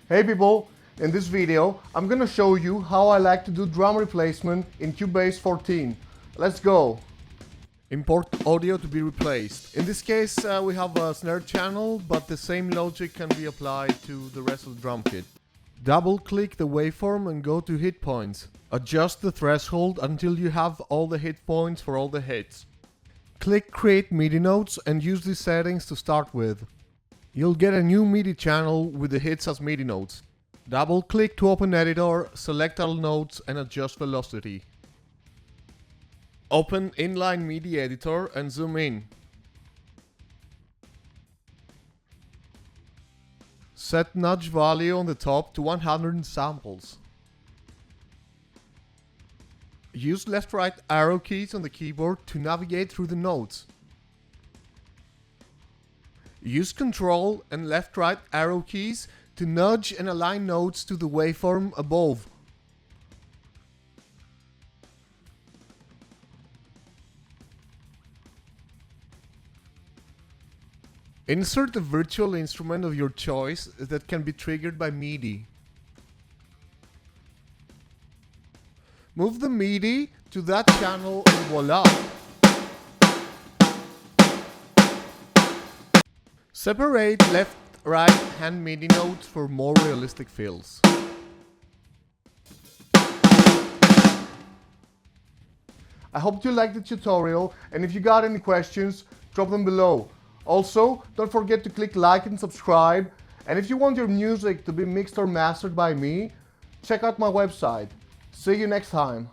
Hey people, in this video I'm gonna show you how I like to do drum replacement in Cubase 14. Let's go! Import audio to be replaced. In this case we have a snare channel, but the same logic can be applied to the rest of the drum kit. Double click the waveform and go to hit points. Adjust the threshold until you have all the hit points for all the hits. Click create MIDI notes and use these settings to start with. You'll get a new MIDI channel with the hits as MIDI notes. Double click to open editor, select all notes and adjust velocity. Open inline MIDI editor and zoom in. Set nudge value on the top to 100 samples. Use left-right arrow keys on the keyboard to navigate through the notes. Use Ctrl and left-right arrow keys to nudge and align notes to the waveform above. Insert a virtual instrument of your choice that can be triggered by MIDI. Move the MIDI to that channel and voila! Separate left-right hand MIDI notes for more realistic fills. I hope you liked the tutorial, and if you got any questions, drop them below. Also, don't forget to click like and subscribe, and if you want your music to be mixed or mastered by me, check out my website. See you next time.